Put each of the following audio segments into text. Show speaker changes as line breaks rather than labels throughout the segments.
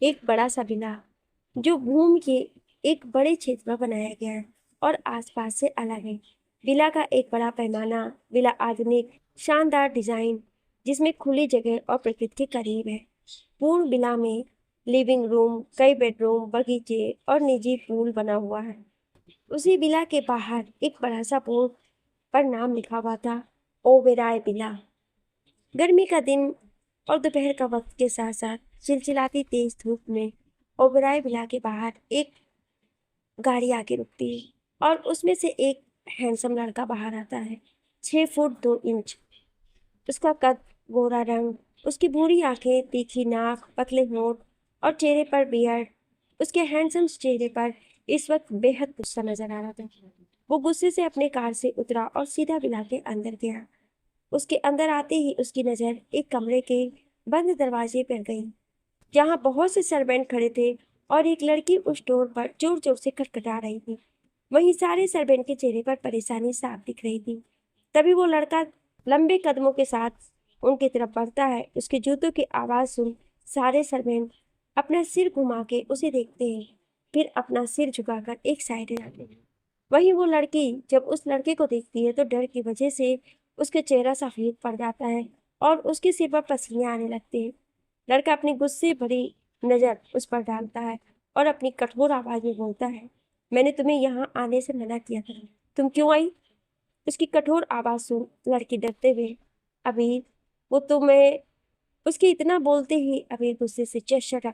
एक बड़ा सा विला जो भूमि के एक बड़े क्षेत्र में बनाया गया है और आसपास से अलग है। विला का एक बड़ा पैमाना, विला आधुनिक शानदार डिजाइन जिसमें खुली जगह और प्रकृति के करीब है। पूर्ण विला में लिविंग रूम, कई बेडरूम, बगीचे और निजी पूल बना हुआ है। उसी विला के बाहर एक बड़ा सा बोर्ड पर नाम लिखा हुआ था, ओबेराय विला। गर्मी का दिन और दोपहर का वक्त के साथ साथ चिलचिलाती तेज धूप में ओबराय विला के बाहर एक गाड़ी आके रुकती है और उसमें से एक हैंडसम लड़का बाहर आता है। 6 फुट 2 इंच उसका कद, गोरा रंग, उसकी भूरी आंखें, तीखी नाक, पतले होंठ और चेहरे पर बियर्ड। उसके हैंडसम चेहरे पर इस वक्त बेहद गुस्सा नजर आ रहा था। वो गुस्से से अपने कार से उतरा और सीधा विला के अंदर गया। उसके अंदर आते ही उसकी नजर एक कमरे के बंद दरवाजे पर गई, जहां बहुत से सर्वेंट खड़े थे और एक लड़की उस डोर पर जोर जोर से खटखटा रही थी। वहीं सारे सर्वेंट के चेहरे पर परेशानी साफ दिख रही थी। तभी वो लड़का लंबे कदमों के साथ उनकी तरफ बढ़ता है। उसके जूतों की आवाज सुन सारे सर्वेंट अपना सिर घुमा के उसे देखते हैं, फिर अपना सिर झुकाकर एक साइड हो जाते हैं। वहीं वो लड़की जब उस लड़के को देखती है तो डर की वजह से उसका चेहरा सफेद पड़ जाता है और उसके सिर पर पसीने आने लगते हैं। लड़का अपनी गुस्से भरी नजर उस पर डालता है और अपनी कठोर आवाज में बोलता है, मैंने तुम्हें यहाँ आने से मना किया था, तुम क्यों आई? उसकी कठोर आवाज सुन लड़की डरते हुए, अबीर, वो तो मैं। उसके इतना बोलते ही अबीर गुस्से से चट।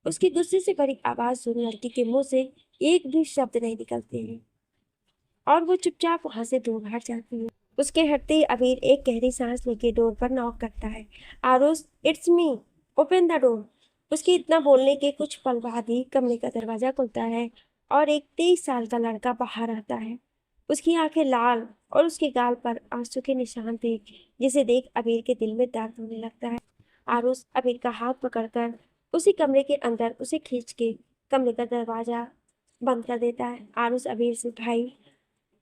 उसकी गुस्से से भरी आवाज सुन लड़की के मुंह से एक भी शब्द नहीं निकलते हैं और वो चुपचाप वहां से दूर हट जाती है। उसके हटते ही अबीर एक गहरी सांस लेके डोर पर नॉक करता है। Aarush, it's me, open the door. उसके इतना बोलने के कुछ पल बाद ही कमरे का दरवाजा खुलता है और एक 23 साल का लड़का बाहर आता है। उसकी आंखें लाल और उसके गाल पर आंसू के निशान थे, जिसे देख अबीर के दिल में दर्द होने लगता है। आरुष अबीर का हाथ पकड़कर उसी कमरे के अंदर उसे खींच के कमरे का दरवाजा बंद कर देता है। आरुष अबीर से, भाई,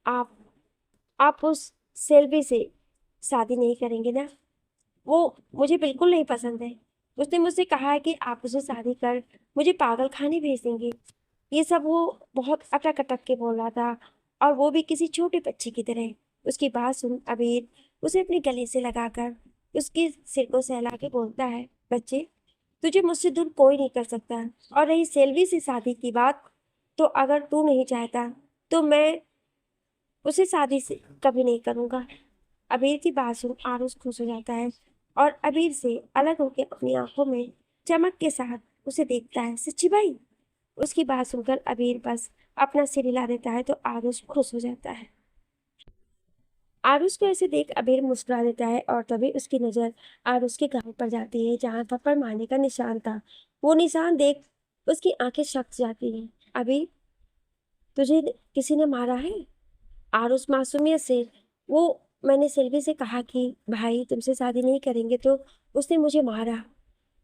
आप आप उस सेल्वी से शादी नहीं करेंगे ना? वो मुझे बिल्कुल नहीं पसंद है। उसने मुझसे कहा है कि आप उसे शादी कर मुझे पागल खाने भेज देंगे। ये सब वो बहुत अटक अटक के बोल रहा था, और वो भी किसी छोटे बच्चे की तरह। उसकी बात सुन अबीर उसे अपने गले से लगाकर उसके सिर को सहला के बोलता है, बच्चे, तुझे मुझसे दूर कोई नहीं कर सकता। और रही सेल्वी से शादी की बात, तो अगर तू नहीं चाहता तो मैं उसे शादी से कभी नहीं करूंगा। अबीर की बात सुन आरुष खुश हो जाता है और अबीर से अलग होकर अपनी आंखों में चमक के साथ उसे देखता है। सच्ची भाई? उसकी बात सुनकर अबीर बस अपना सिर हिला देता है तो आरुष खुश हो जाता है। आरुष को ऐसे देख अबीर मुस्कुरा देता है और तभी उसकी नजर आरुष के गाल पर जाती है, जहां थप्पड़ मारने का निशान था। वो निशान देख उसकी आंखें शक जाती हैं। अबीर, तुझे किसी ने मारा है? आरुष मासूमियत से, वो, मैंने सेल्वी से कहा कि भाई तुमसे शादी नहीं करेंगे तो उसने मुझे मारा।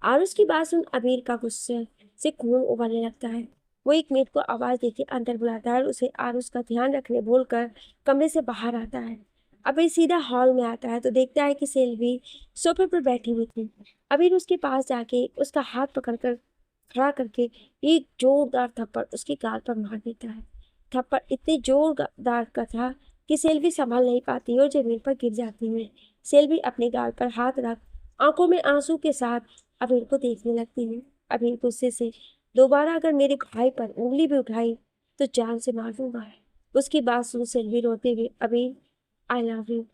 आरुष की बात सुन अबीर का गुस्से से खून उबलने लगता है। वो एक मेड को आवाज देके अंदर बुलाता है और उसे आरुष का ध्यान रखने बोलकर कमरे से बाहर आता है। अबीर सीधा हॉल में आता है तो देखता है कि सेल्वी सोफे पर बैठी हुई थी। अबीर उसके पास जाके उसका हाथ पकड़कर खड़ा करके एक जोरदार थप्पड़ उसके गाल पर मार देता है। थप्पड़ इतने जोरदार का था कि सेल्वी संभल नहीं पाती और जमीन पर गिर जाती है। सेल्वी अपने गाल पर हाथ रख आंखों में आंसू के साथ अबीर को देखने लगती है। अबीर गुस्से से, दोबारा अगर मेरे भाई पर उंगली भी उठाई तो जान से मार दूंगा। उसकी बात सुन सेल्वी रोते हुए, अबीर, आई लव यू।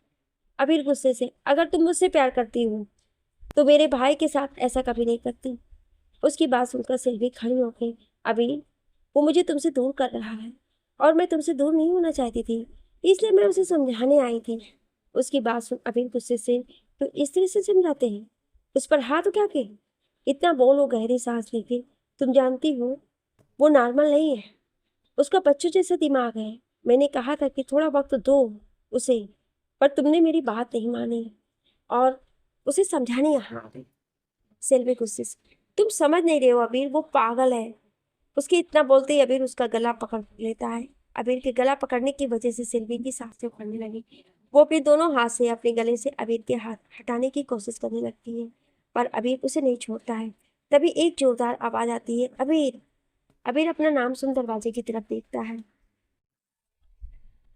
अबीर गुस्से से, अगर तुम मुझसे प्यार करती हो तो मेरे भाई के साथ ऐसा कभी नहीं करती। उसकी बात सुनकर सेल्वी खड़ी होके, अबीर, वो मुझे तुमसे दूर कर रहा है और मैं तुमसे दूर नहीं होना चाहती थी, इसलिए मैं उसे समझाने आई थी। उसकी बात सुन अबीर गुस्से से, तो इस तरह से समझाते हैं? उस पर हाथ उठा के? इतना बोलो गहरी सांस लेके, तुम जानती हो वो नॉर्मल नहीं है, उसका बच्चों जैसा दिमाग है। मैंने कहा था कि थोड़ा वक्त दो उसे, पर तुमने मेरी बात नहीं मानी और उसे समझाने यहाँ आ गई। सेल्वी गुस्से से, तुम समझ नहीं रहे हो अबीर, वो पागल है। उसके इतना बोलते ही अबीर उसका गला पकड़ लेता है। अबीर के गला पकड़ने की वजह से सिल्वी की सांसें उखड़ने लगी। वो अपने दोनों हाथ से अपने गले से अबीर के हाथ हटाने की कोशिश करने लगती है, पर अबीर उसे नहीं छोड़ता है। तभी एक जोरदार आवाज आती है, अबीर। अबीर अपना नाम सुन दरवाजे की तरफ देखता है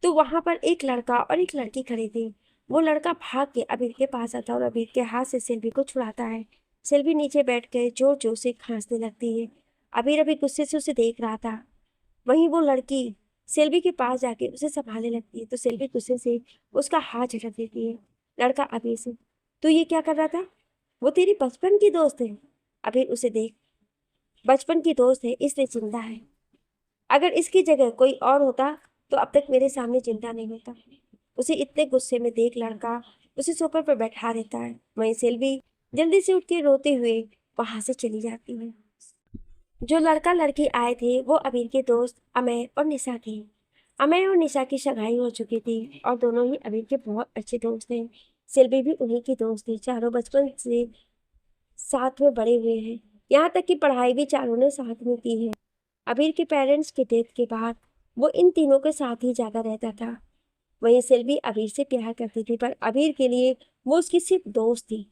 तो वहां पर एक लड़का और एक लड़की खड़े थे। वो लड़का भाग के अबीर के पास आता है और अबीर के हाथ से सेल्वी को छुड़ाता है। सेल्वी नीचे बैठ के जोर जोर से खांसने लगती है। अबीर अभी गुस्से से उसे देख रहा था। वहीं वो लड़की सेल्वी के पास जाके उसे संभालने लगती है तो सेल्वी गुस्से से उसका हाथ झटक देती है। लड़का अबीर से, तू ये क्या कर रहा था? वो तेरी बचपन की दोस्त है। अबीर उसे देख, बचपन की दोस्त है इसलिए जिंदा है। अगर इसकी जगह कोई और होता तो अब तक मेरे सामने जिंदा नहीं होता। उसे इतने गुस्से में देख लड़का उसे सोफे पर बैठा देता है। वहीं सेल्वी जल्दी से उठ के रोते हुए वहां से चली जाती है। जो लड़का लड़की आए थे वो अबीर के दोस्त अमेय और निशा थे। अमेय और निशा की सगाई हो चुकी थी और दोनों ही अबीर के बहुत अच्छे दोस्त थे। सेल्वी भी उन्हीं की दोस्त थी। चारों बचपन से साथ में बड़े हुए हैं। यहाँ तक कि पढ़ाई भी चारों ने साथ में की है। अबीर के पेरेंट्स के डेथ के बाद वो इन तीनों के साथ ही ज्यादा रहता था। वहीं सेल्वी अबीर से प्यार करती थी पर अबीर के लिए वो उसकी सिर्फ दोस्त थी।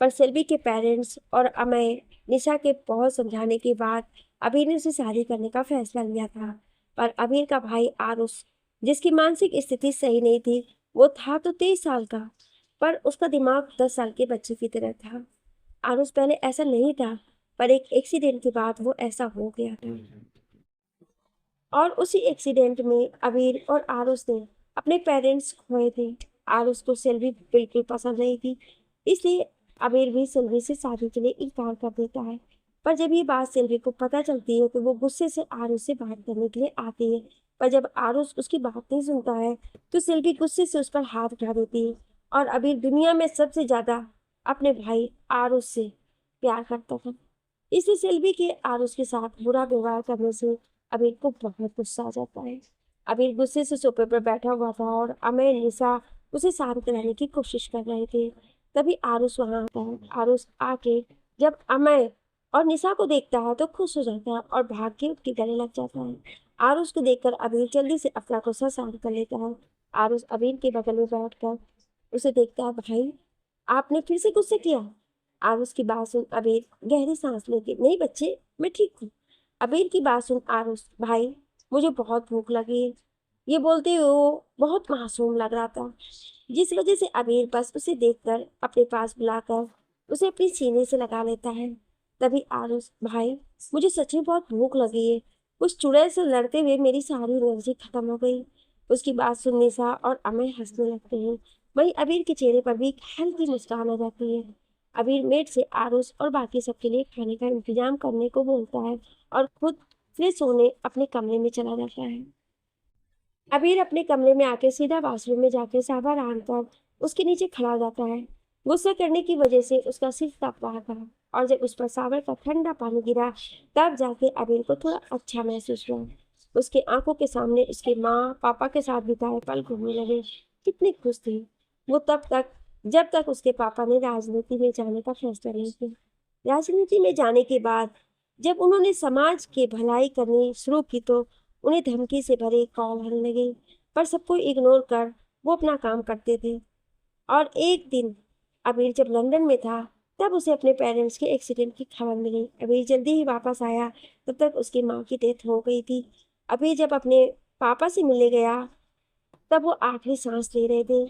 पर सेल्वी के पेरेंट्स और अमय निशा के बहुत समझाने के बाद अबीर ने उसे शादी करने का फैसला लिया था। पर अबीर का भाई आरुष, जिसकी मानसिक स्थिति सही नहीं थी, वो था तो 23 साल का पर उसका दिमाग 10 साल के बच्चे की तरह था। आरुष पहले ऐसा नहीं था पर एक एक्सीडेंट के बाद वो ऐसा हो गया था। और उसी एक्सीडेंट में अबीर और आरुष ने अपने पेरेंट्स खोए थे। आरुष को सेल्वी बिल्कुल पसंद नहीं थी इसलिए अबीर भी सेल्वी से शादी के लिए इनकार कर देता है। पर जब ये बात सेल्वी को पता चलती है तो वो गुस्से से आरुष से बात करने के लिए आती है। पर जब आरुष उसकी बात नहीं सुनता है तो सेल्वी गुस्से से उस पर हाथ उठा देती है। और अबीर दुनिया में सबसे ज्यादा अपने भाई आरुष से प्यार करता था। इसलिए सेल्वी के आरुष के साथ बुरा व्यवहार करने से अबीर को बहुत गुस्सा आ जाता है। अबीर गुस्से से सोफे पर बैठा हुआ था और अमय निशा उसे शांत कराने की कोशिश कर रहे थे। तभी आरुष वहां आता है। आरुष आके जब अमय और निशा को देखता है तो खुश हो जाता है और भाग के उसके गले लग जाता है। आरुष को देखकर अबीर जल्दी से अपना गुस्सा शांत कर लेता है। आरुष अबीर के बगल में बैठकर उसे देखता है, भाई आपने फिर से गुस्से किया? आरुष की बात सुन अबीर गहरी सांस लेके, नहीं बच्चे मैं ठीक हूँ। अबीर की बात सुन आरुष, भाई मुझे बहुत भूख लगी है, ये बोलते हुए वो बहुत मासूम लग रहा था। जिस वजह से अबीर बस उसे देखकर अपने पास बुलाकर उसे अपनी सीने से लगा लेता है। तभी आरुष, भाई मुझे सच में बहुत भूख लगी है, उस चुड़ैल से लड़ते हुए मेरी सारी एनर्जी खत्म हो गई। उसकी बात सुन निशा और अमय हंसने लगते हैं। वहीं अबीर के चेहरे पर भी एक हल्की मुस्कान आ जाती है। अबीर मेट से आरुष और बाकी सबके लिए खाने का इंतजाम करने को बोलता है और खुद फ्रेश होने अपने कमरे में चला जाता है। अबीर अपने कमरे में आके सीधा बाथरूम में जाके साबा कर उसके नीचे खड़ा हो जाता है। गुस्सा करने की वजह से उसका सिर तप रहा था और जब उस पर सावर का ठंडा पानी गिरा तब जाके अबीर को थोड़ा अच्छा महसूस हुआ। उसके आंखों के सामने उसके माँ पापा के साथ बिताए पल घूमने लगे। कितनी खुश थी वो तब तक जब तक उसके पापा ने राजनीति में जाने का फैसला नहीं किया। राजनीति में जाने के बाद जब उन्होंने समाज की भलाई करनी शुरू की तो उन्हें धमकी से भरे कॉल आने लगे। पर सबको इग्नोर कर वो अपना काम करते थे। और एक दिन अबीर जब लंदन में था तब उसे अपने पेरेंट्स के एक्सीडेंट की खबर मिली। अबीर जल्दी ही वापस आया, तब तक उसकी माँ की डेथ हो गई थी। अबीर जब अपने पापा से मिलने गया तब वो आखिरी सांस ले रहे थे।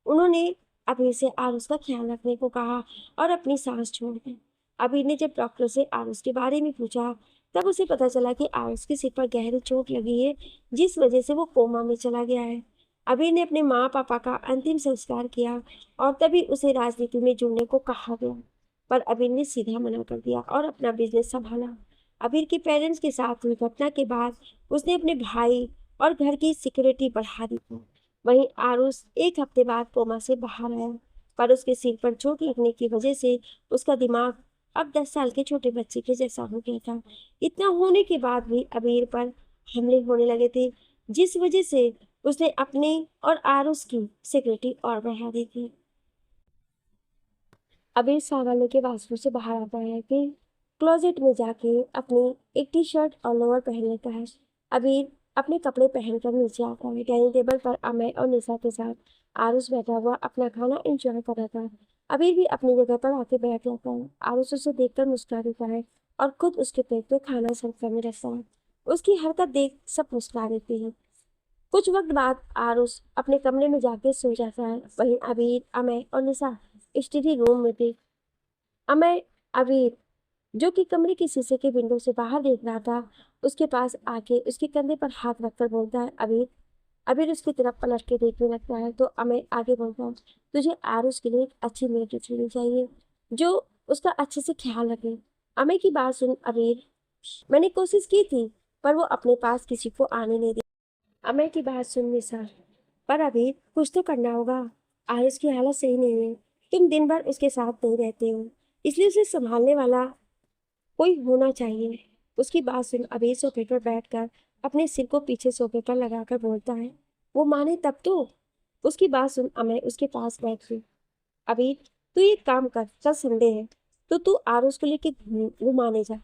उन्होंने अबीर से आरुष का ख्याल रखने को कहा और अपनी सांस छोड़ दी। अबीर ने जब डॉक्टर से आरुष के बारे में पूछा तब उसे पता चला कि आरुष के सिर पर गहरी चोट लगी है जिस वजह से वो कोमा में चला गया है। अबीर ने अपने माँ पापा का अंतिम संस्कार किया और तभी उसे राजनीति में जुड़ने को कहा गया। पर अबीर ने सीधा मना कर दिया और अपना बिजनेस संभाला। अबीर के पेरेंट्स के साथ हुई घटना के बाद उसने अपने भाई और घर की सिक्योरिटी बढ़ा दी थी। वहीं आरुष एक हफ्ते बाद कोमा से बाहर आया पर उसके सिर पर चोट लगने की वजह से उसका दिमाग अब 10 साल के छोटे बच्चे के जैसा हो गया था। इतना होने के बाद भी अबीर पर हमले होने लगे थे जिस वजह से उसने अपने और आरुष की सिक्योरिटी और बढ़ा दी थी। अबीर सारा लेके वाशरूम से बाहर आता है फिर क्लोजेट में जाके अपनी एक टी शर्ट और लोअर पहन लेता है। अबीर अपने कपड़े पहनकर नीचे आता है। डाइनिंग टेबल पर अमय और निशा के साथ आरुष बैठा हुआ अपना खाना एंजॉय कर रहा था। अबीर भी अपनी जगह पर आके बैठ जाता है। आरुष उसे देखकर मुस्कुरा देता है और खुद उसके पेट पे खाना सर्व करने लगता है। उसकी हरकत देख सब मुस्कुरा देते हैं। कुछ वक्त बाद आरुष अपने कमरे में जाके सो जाता है। वहीं अबीर, अमय और निशा स्टडी रूम में थे। अमय अबीर, जो कि कमरे के शीशे के विंडो से बाहर देख रहा था, उसके पास आके उसके कंधे पर हाथ रखकर बोलता है, अबीर। अबीर उसकी तरफ पलट के देखने लगता है तो अमय आगे बोलता है, तुझे आरुष के लिए एक अच्छी मेड चुननी चाहिए जो उसका अच्छे से ख्याल रखे। अमय की बात सुन अबीर, मैंने कोशिश की थी पर वो अपने पास किसी को आने नहीं दे। अमय की बात सुनने सर, पर अभी कुछ तो करना होगा। आयुष की हालत सही नहीं है। तुम दिन भर उसके साथ नहीं रहते हो, इसलिए उसे संभालने वाला कोई होना चाहिए। उसकी बात सुन अभी सोफे पर बैठकर अपने सिर को पीछे सोफे पर लगाकर बोलता है, वो माने तब तो। उसकी बात सुन अमय उसके पास बैठ गई। अभी तू ये काम कर, कल संडे है तो तू आरुष को लेके घुमाने जा।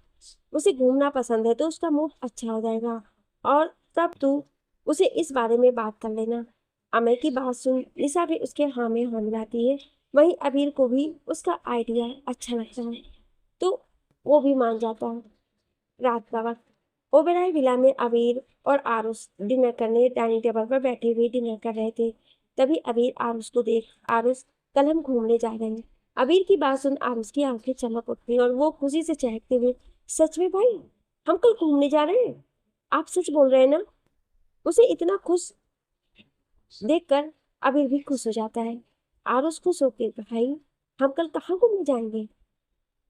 उसे घूमना पसंद है तो उसका मूड अच्छा हो जाएगा और तब तू उसे इस बारे में बात कर लेना। अमय की बात सुन निशा भी उसके हाँ में हाँ मिलाती है। वहीं अबीर को भी उसका आइडिया अच्छा लगता है तो वो भी मान जाता है। रात का वक्त ओबेरॉय विला में अबीर और आरुष डिनर करने डाइनिंग टेबल पर बैठे हुए डिनर कर रहे थे। तभी अबीर आरुष को देख, आरुष कल हम घूमने जा रहे हैं। अबीर की बात सुन आरुष की आंखें चमक उठती और वो खुशी से चहकते हुए, सच में भाई, हम कल घूमने जा रहे हैं? आप सच बोल रहे हैं ना? उसे इतना खुश देखकर अबीर भी खुश हो जाता है। आरुष खुश होके, भाई हम कल कहाँ घूमने जाएंगे?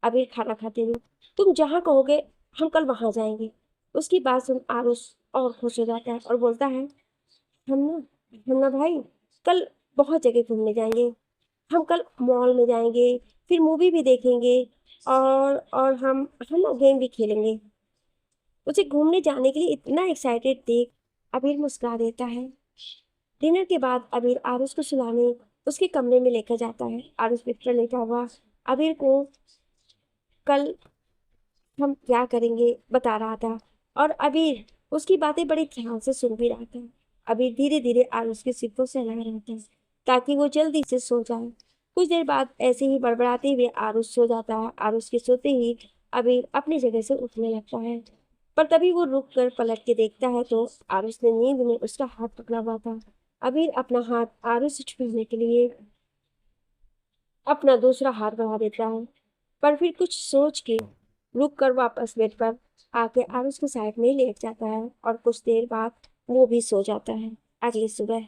अबीर खाना खाते हुए, तुम जहाँ कहोगे हम कल वहां जाएंगे। उसकी बात सुन आरुष और खुश हो जाता है और बोलता है, हम ना हम ना भाई कल बहुत जगह घूमने जाएंगे। हम कल मॉल में जाएंगे, फिर मूवी भी देखेंगे और हम ना गेम भी खेलेंगे। उसे घूमने जाने के लिए इतना एक्साइटेड देख अबीर मुस्कुरा देता है। डिनर के बाद अबीर आरुष को सुलाने उसके कमरे में लेकर जाता है। आरुष बिस्तर पर लेटा हुआ अबीर को कल हम क्या करेंगे बता रहा था और अबीर उसकी बातें बड़ी ध्यान से सुन भी रहा था। अबीर धीरे धीरे आरुष के सिर को सहला रहा था ताकि वो जल्दी से सो जाए। कुछ देर बाद ऐसे ही बड़बड़ाते हुए आरुष सो जाता है। आरुष के सोते ही अबीर अपनी जगह से उठने लगता है, पर तभी वो रुक कर पलट के देखता है तो आरुष ने नींद में उसका हाथ पकड़ा हुआ था। अबीर अपना हाथ आरुष से छूने के लिए अपना दूसरा हाथ बढ़ा देता है, पर फिर कुछ सोच के रुक कर वापस बेड पर आके आरुष के साइड में लेट जाता है और कुछ देर बाद वो भी सो जाता है। अगली सुबह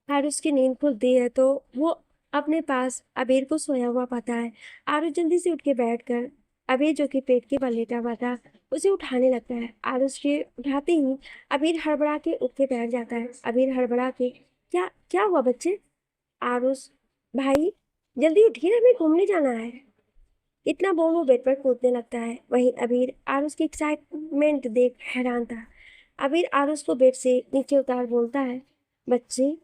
आरुष की नींद खुलती है तो वो अपने पास अबीर को सोया हुआ पाता है। आरुष जल्दी से उठ के बैठकर अबीर, जो कि पेट के बल लेटा हुआ था, उसे उठाने लगता है। आरुष के उठाते ही अबीर हड़बड़ा के उठ के बैठ जाता है। अबीर हड़बड़ा के, क्या क्या हुआ बच्चे? आरुष, भाई जल्दी उठिए, हमें घूमने जाना है। इतना बोल वो बेड पर कूदने लगता है। वहीं अबीर आरुष की एक्साइटमेंट देख हैरान था। अबीर आरुष को बेड से नीचे उतार बोलता है, बच्चे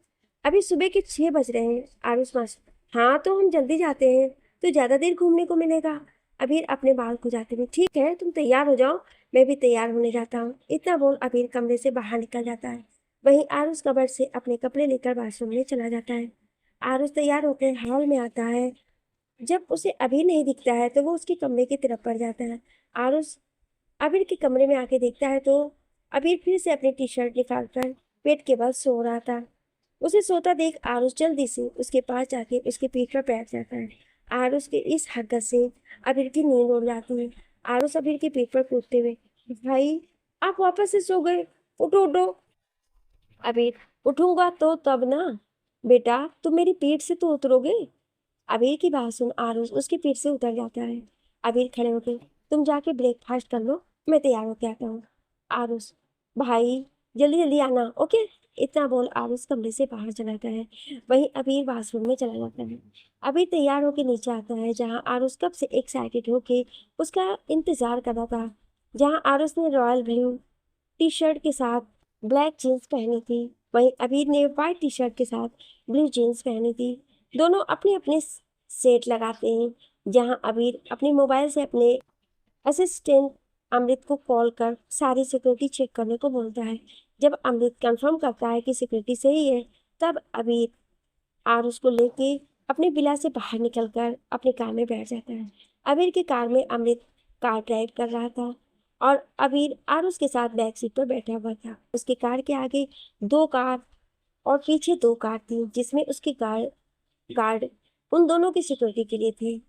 अभी सुबह के 6 बज रहे हैं। आरुष मास्टर, हाँ तो हम जल्दी जाते हैं तो ज्यादा देर घूमने को मिलेगा। अबीर अपने बाल खुजाते हुए, ठीक है तुम तैयार हो जाओ, मैं भी तैयार होने जाता हूँ। इतना बोल अबीर कमरे से बाहर निकल जाता है। वहीं आरुष कबर्ड से अपने कपड़े लेकर बाथरूम में चला जाता है। आरुष तैयार होकर हॉल में आता है। जब उसे अभी नहीं दिखता है तो वो उसके कमरे की तरफ बढ़ जाता है। आरुष अबीर के कमरे में आके देखता है तो अबीर फिर से अपनी टी शर्ट निकालकर पेट के बल सो रहा था। उसे सोता देख आरुष जल्दी से उसके पास जाके उसके पीठ पर बैठ जाता है। आरुष के इस हरकत से अबीर की नींद उड़ जाती है। आरुष अबीर के पीठ पर कूदते हुए, भाई आप वापस से सो गए, उठो उठो। अबीर, उठूंगा तो तब ना, बेटा तुम मेरी पीठ से तो उतरोगे। अबीर की बात सुन आरुष उसकी पीठ से उतर जाता है। अबीर खड़े होके, तुम जाके ब्रेकफास्ट कर लो, मैं तैयार होके आता हूँ। आरुष, भाई जल्दी जल्दी आना, ओके। इतना बोल आरुष कमरे से बाहर चला जाता है। वहीं अबीर बाथरूम में चला जाता है। अबीर तैयार होके नीचे आता है जहाँ आरुष कब से एक्साइटेड होके उसका इंतजार कर रहा था। जहाँ आरुष ने रॉयल ब्लू टी शर्ट के साथ ब्लैक जीन्स पहनी थी, वहीं अबीर ने व्हाइट टी शर्ट के साथ ब्लू जीन्स पहनी थी। दोनों अपने अपने सेट लगाते हैं। जहां अबीर अपने मोबाइल से अपने असिस्टेंट अमृत को कॉल कर सारी सिक्योरिटी चेक करने को बोलता है। जब अमृत कंफर्म करता है कि सिक्योरिटी सही है तब अबीर आरुष को लेके अपने विला से बाहर निकलकर अपनी कार में बैठ जाता है। अबीर की कार में अमृत कार ड्राइव कर रहा था और अबीर आरुष के साथ बैक सीट पर बैठा हुआ था। उसकी कार के आगे दो कार और पीछे दो कार थी, जिसमें उसके गार्ड उन दोनों की सिक्योरिटी के लिए थे।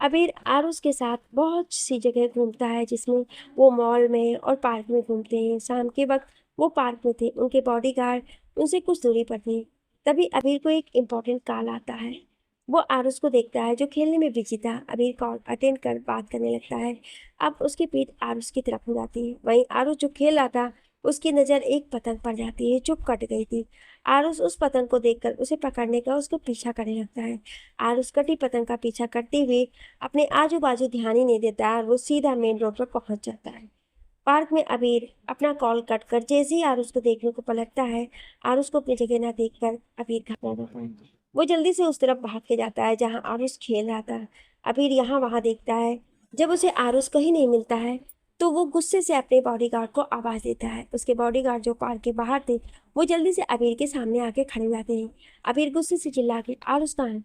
अबीर आरुष के साथ बहुत सी जगह घूमता है, जिसमें वो मॉल में और पार्क में घूमते हैं। शाम के वक्त वो पार्क में थे, उनके बॉडीगार्ड उनसे कुछ दूरी पर थे। तभी अबीर को एक इम्पोर्टेंट कॉल आता है। वो आरुष को देखता है, जो खेलने में बिजी था। अबीर कॉल अटेंड कर बात करने लगता है। अब उसकी पीठ आरुष की तरफ हो जाती है। वहीं आरुष जो खेल रहा था, उसकी नज़र एक पतंग पर जाती है जो कट गई थी। आरुष उस पतंग को देखकर उसे पकड़ने का उसको पीछा करने लगता है। आरुष कटी पतंग का पीछा करते हुए अपने आजू बाजू ध्यान ही नहीं देता और वो सीधा मेन रोड पर पहुंच जाता है। पार्क में अबीर अपना कॉल कट कर जैसे ही आरुष को देखने को पलटता है, आरुष को अपनी जगह ना देखकर अबीर घबरा जाता है। वो जल्दी से उस तरफ भाग के जाता है जहां आरुष खेल रहा था। अबीर यहाँ वहां देखता है। जब उसे आरुष कहीं नहीं मिलता है, तो वो गुस्से से अपने बॉडीगार्ड को आवाज देता है। उसके बॉडीगार्ड जो पार्क के बाहर थे, वो जल्दी से अबीर के सामने आके खड़े हो जाते हैं। अबीर गुस्से से चिल्ला के, आरुष कहाँ है?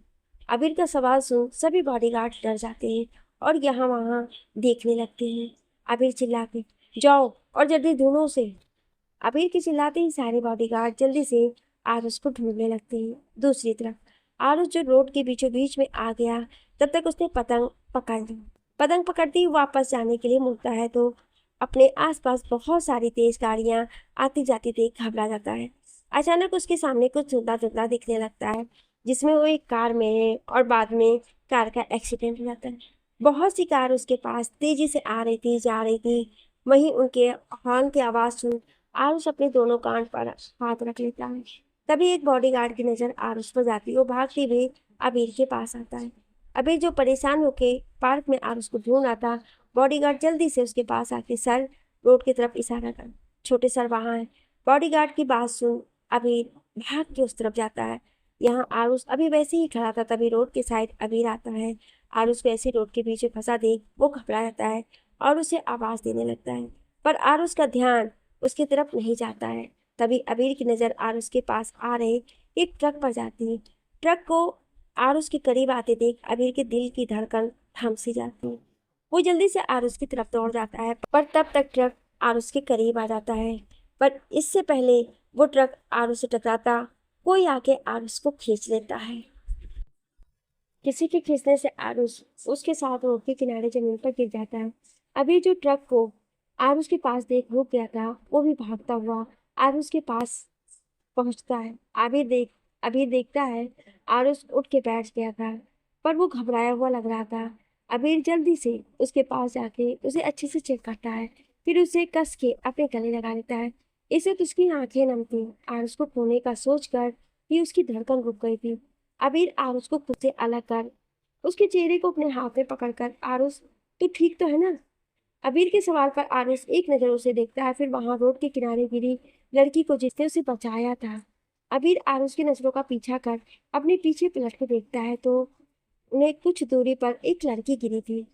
अबीर का सवाल सुन सभी बॉडीगार्ड डर जाते हैं और यहाँ वहाँ देखने लगते हैं। अबीर चिल्ला के, जाओ और जल्दी ढूंढो उसे। अबीर के चिल्लाते ही सारे बॉडीगार्ड जल्दी से आरुष को ढूंढने लगते हैं। दूसरी तरफ आरुष जो रोड के बीचों बीच में आ गया, तब तक उसने पतंग पकड़ ली। पतंग पकड़ते ही वापस जाने के लिए मुड़ता है तो अपने आसपास बहुत सारी तेज गाड़ियां आती जाती देख घबरा जाता है। अचानक उसके सामने कुछ धुंधला धुंधला दिखने लगता है, जिसमें वो एक कार में है और बाद में कार का एक्सीडेंट हो जाता है। बहुत सी कार उसके पास तेजी से आ रही थी, जा रही थी। वहीं उनके हॉर्न की आवाज़ सुन आरुष अपने दोनों कान पर हाथ रख लेता है। तभी एक बॉडीगार्ड की नज़र आरुष पर जाती है। वो भागते हुए अबीर के पास आता है। अबीर जो परेशान होके पार्क में आरुष को ढूंढ रहा था, बॉडीगार्ड जल्दी से उसके पास आके सर रोड की तरफ इशारा कर, छोटे सर वहाँ है। बॉडीगार्ड की बात सुन अबीर भाग के उस तरफ जाता है। यहाँ आरुष अभी वैसे ही खड़ा था, तभी रोड के साइड अबीर आता है। आरुष को ऐसी रोड के पीछे फंसा देख वो घबरा जाता है और उसे आवाज़ देने लगता है, पर आरुष का ध्यान उसकी तरफ नहीं जाता है। तभी अबीर की नज़र आरुष के पास आ रहे एक ट्रक पर जाती है। ट्रक को आरुष के करीब आते देख अबीर के दिल की धड़कन थम सी जाती है। वो जल्दी से आरुष की तरफ दौड़ जाता है, पर तब तक ट्रक आरुष के करीब आ जाता है। पर इससे पहले वो ट्रक आरुष से टकराता कोई आके आरुष को खींच लेता है। किसी के खींचने से आरुष उसके साथ रोड के किनारे जमीन पर गिर जाता है। अभी जो ट्रक को आरुष के पास देख रुक गया था, वो भी भागता हुआ आरुष के पास पहुंचता है। अबीर देखता है आरुष उठ के बैठ गया था, पर वो घबराया हुआ लग रहा था। अबीर जल्दी से उसके पास जाके उसे अच्छे से चेक करता है, फिर उसे कस के अपने गले लगा लेता है। इससे तो उसकी आंखें नम थी। आरुष को खोने का सोचकर ही उसकी धड़कन रुक गई थी। अबीर आरुष को खुद से अलग कर उसके चेहरे को अपने हाथ में पकड़कर, आरुष तू ठीक तो है ना? अबीर के सवाल पर आरुष एक नजर उसे देखता है, फिर वहां रोड के किनारे गिरी लड़की को जिसने उसे बचाया था। अबीर आरुष की नजरों का पीछा कर अपने पीछे पलट कर देखता है तो उन्हें कुछ दूरी पर एक लड़की गिरी थी।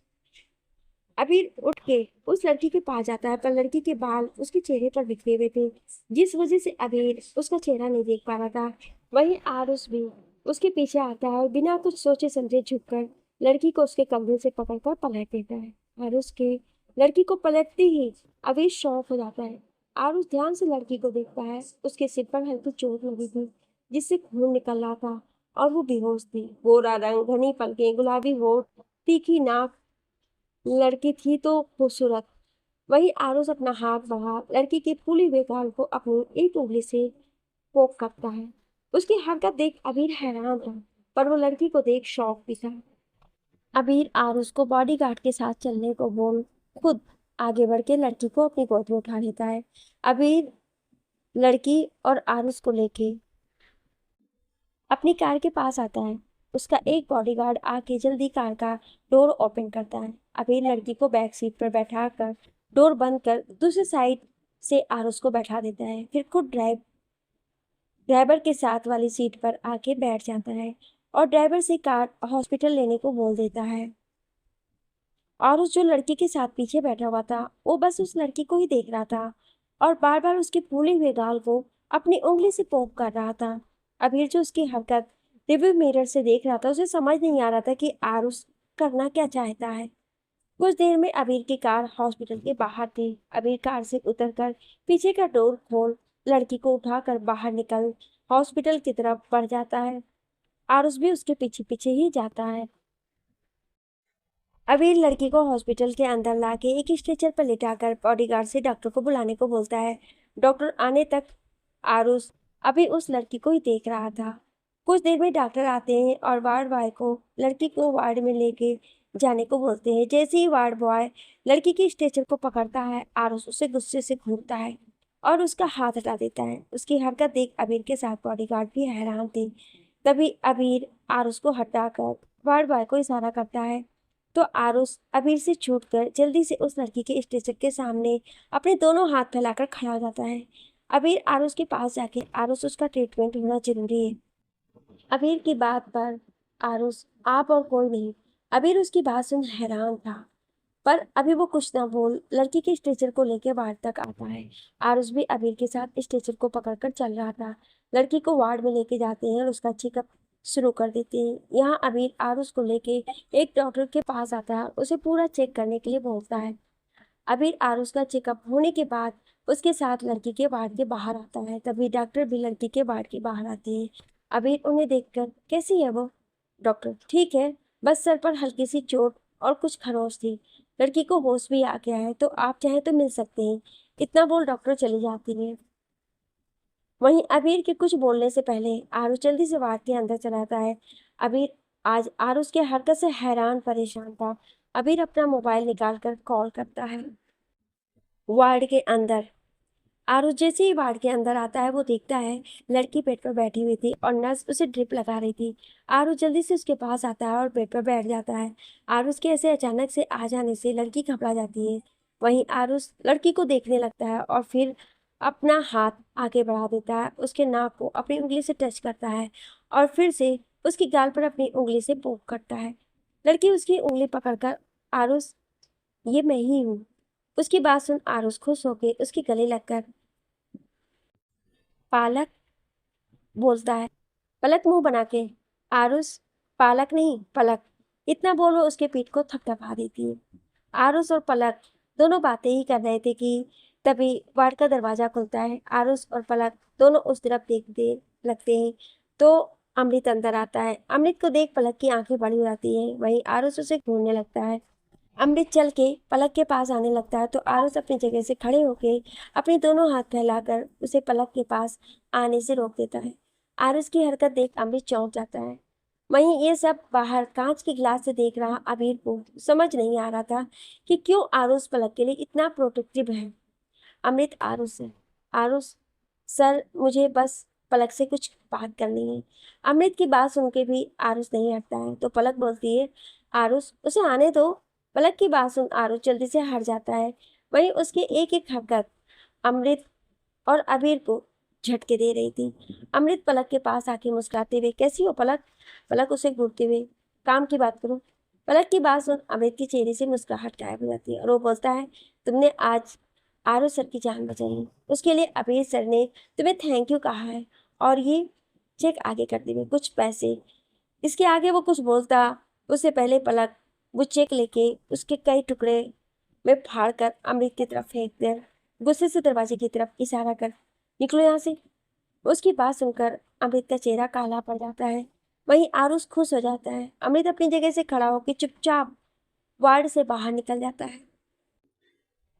अबीर उठ के उस लड़की के पास जाता है, पर लड़की के बाल उसके चेहरे पर बिखरे हुए थे, जिस वजह से अबीर उसका चेहरा नहीं देख पा रहा था। वहीं आरुष भी उसके पीछे आता है और बिना कुछ सोचे समझे झुककर लड़की को उसके कंधे से पकड़कर पलट देता है। आरुष के लड़की को पलटते ही अबीर शॉक हो जाता है। आरुष ध्यान से लड़की को देखता है। उसके सिर पर हल्की चोट लगी थी, जिससे खून निकल रहा था और वो बेहोश थी। गोरा रंग, घनी पलकें, गुलाबी होठ, तीखी नाक, लड़की थी तो खूबसूरत। वहीं आरुष अपना हाथ बढ़ा लड़की के फूले हुए गाल को अपनी एक उंगली से पोक करता है। उसकी हरकत देख अबीर हैरान था, पर वो लड़की को देख शौक भी था। अबीर आरुष को बॉडीगार्ड के साथ चलने को बोल खुद आगे बढ़ के लड़की को अपनी गोद में उठा लेता है। अबीर लड़की और आरुष को लेके अपनी कार के पास आता है। उसका एक बॉडीगार्ड आके जल्दी कार का डोर ओपन करता है। अबीर लड़की को बैक सीट पर बैठा कर डोर बंद कर दूसरी साइड से आरुष को बैठा देता है, फिर खुद ड्राइवर के साथ वाली सीट पर आके बैठ जाता है और ड्राइवर से कार हॉस्पिटल लेने को बोल देता है। और उस जो लड़की के साथ पीछे बैठा हुआ था, वो बस उस लड़की को ही देख रहा था और बार बार उसके फूले हुए गाल को अपनी उंगली से पोक कर रहा था। अबीर जो उसकी हरकत रिव्यू मिरर से देख रहा था, उसे समझ नहीं आ रहा था कि आरुष करना क्या चाहता है। कुछ देर में अबीर की कार हॉस्पिटल के बाहर थी। अबीर कार से उतरकर पीछे का डोर खोल लड़की को उठाकर बाहर निकल हॉस्पिटल की तरफ बढ़ जाता है। आरुष भी उसके पीछे पीछे ही जाता है। अबीर लड़की को हॉस्पिटल के अंदर लाके एक स्ट्रेचर पर लिटाकर बॉडीगार्ड से डॉक्टर को बुलाने को बोलता है। डॉक्टर आने तक आरुष अभी उस लड़की को ही देख रहा था। कुछ देर में डॉक्टर आते हैं और वार्ड बॉय को लड़की को वार्ड में लेके जाने को बोलते हैं। जैसे ही वार्ड बॉय लड़की की स्ट्रेचर को पकड़ता है, आरुष उसे गुस्से से घूरता है और उसका हाथ हटा देता है। उसकी हरकत देख अबीर के साथ बॉडीगार्ड भी हैरान थे। तभी अबीर आरुष को हटाकर वार्ड बॉय को इशारा करता है, तो आरुष अबीर से छूटकर जल्दी से उस लड़की के स्ट्रेचर के सामने अपने दोनों हाथ फैलाकर खड़ा हो जाता है। अबीर आरुष के पास जाके आरुष उसका ट्रीटमेंट होना जरूरी है। अबीर की बात पर आरुष आप और कोई नहीं। अबीर उसकी बात सुन हैरान था, पर अभी वो कुछ ना बोल लड़की के स्ट्रेचर को लेकर वार्ड तक आता है। आरुष भी अबीर के साथ स्ट्रेचर को पकड़कर चल रहा था। लड़की को वार्ड में लेके जाते हैं और उसका चेकअप शुरू कर देते हैं। यहाँ अबीर आरुष को लेके एक डॉक्टर के पास आता है, उसे पूरा चेक करने के लिए बोलता है। अबीर आरुष का चेकअप होने के बाद उसके साथ लड़की के वार्ड के बाहर आता है। तभी डॉक्टर भी लड़की के वार्ड के बाहर आते हैं। अबीर उन्हें देखकर कैसी है वो? डॉक्टर ठीक है, बस सर पर हल्की सी चोट और कुछ खरोंच थी। लड़की को होश भी आ गया है, तो आप चाहें तो मिल सकते हैं। इतना बोल डॉक्टर चली जाती है। वहीं अबीर के कुछ बोलने से पहले आरुष जल्दी से वार्ड के अंदर चला जाता है। अबीर आज आरुष के हरकत से हैरान परेशान था। अबीर अपना मोबाइल निकालकर कॉल करता है। वार्ड के अंदर आरुष जैसे ही वार्ड के अंदर आता है, वो देखता है लड़की बेड पर बैठी हुई थी और नर्स उसे ड्रिप लगा रही थी। आरुष जल्दी से उसके पास आता है और बेड पर बैठ जाता है। आरुष के ऐसे अचानक से आ जाने से लड़की घबरा जाती है। वहीं आरुष लड़की को देखने लगता है और फिर अपना हाथ आगे बढ़ा देता है, उसके नाक को अपनी उंगली से टच करता है और फिर से उसकी गाल पर अपनी उंगली से पोक करता है। लड़की उसकी उंगली पकड़कर, आरुष ये मैं ही हूँ। उसकी बात सुन आरुष खुश होकर उसके गले लगकर पालक बोलता है। पलक मुंह बना के, आरुष पालक नहीं पलक, इतना बोल वो उसके पीठ को थपथपा देती है। आरुष और पलक दोनों बातें ही कर रहे थे कि तभी वार्ड का दरवाजा खुलता है। आरुष और पलक दोनों उस तरफ देखते लगते हैं, तो अमृत अंदर आता है। अमृत को देख पलक की आंखें बड़ी हो जाती हैं। वहीं आरुष उसे घूरने लगता है। अमृत चल के पलक के पास आने लगता है, तो आरुष अपनी जगह से खड़े होके अपने दोनों हाथ फैलाकर उसे पलक के पास आने से रोक देता है। आरुष की हरकत देख अमृत चौंक जाता है। वहीं ये सब बाहर कांच के गिलास से देख रहा अबीर को समझ नहीं आ रहा था कि क्यों आरुष पलक के लिए इतना प्रोटेक्टिव है। अमृत आरुष से, आरुष सर मुझे बस पलक से कुछ बात करनी है। अमृत की बात सुन के भी आरुष नहीं हटता है, तो पलक बोलती है आरुष उसे आने दो। पलक की बात सुन आरुष जल्दी से हट जाता है। वहीं उसकी एक एक हरकत अमृत और अबीर को झटके दे रही थी। अमृत पलक के पास आके मुस्कुराते हुए, कैसी हो पलक? पलक उसे घूरते हुए, काम की बात करो। पलक की बात सुन अमृत के चेहरे से मुस्कुराहट गायब हो जाती है और वो बोलता है, तुमने आज आरुष सर की जान बचाई, उसके लिए अबीर सर ने तुम्हें थैंक यू कहा है और ये चेक आगे करते हुए कुछ पैसे। इसके आगे वो कुछ बोलता उससे पहले पलक वो चेक लेके उसके कई टुकड़े में फाड़ कर अमृत की तरफ फेंक कर गुस्से से दरवाजे की तरफ इशारा कर, निकलो यहाँ से। उसकी बात सुनकर अमृत का चेहरा काला पड़ जाता है। वहीं आरुष खुश हो जाता है। अमृत अपनी जगह से खड़ा होकर चुपचाप वार्ड से बाहर निकल जाता है।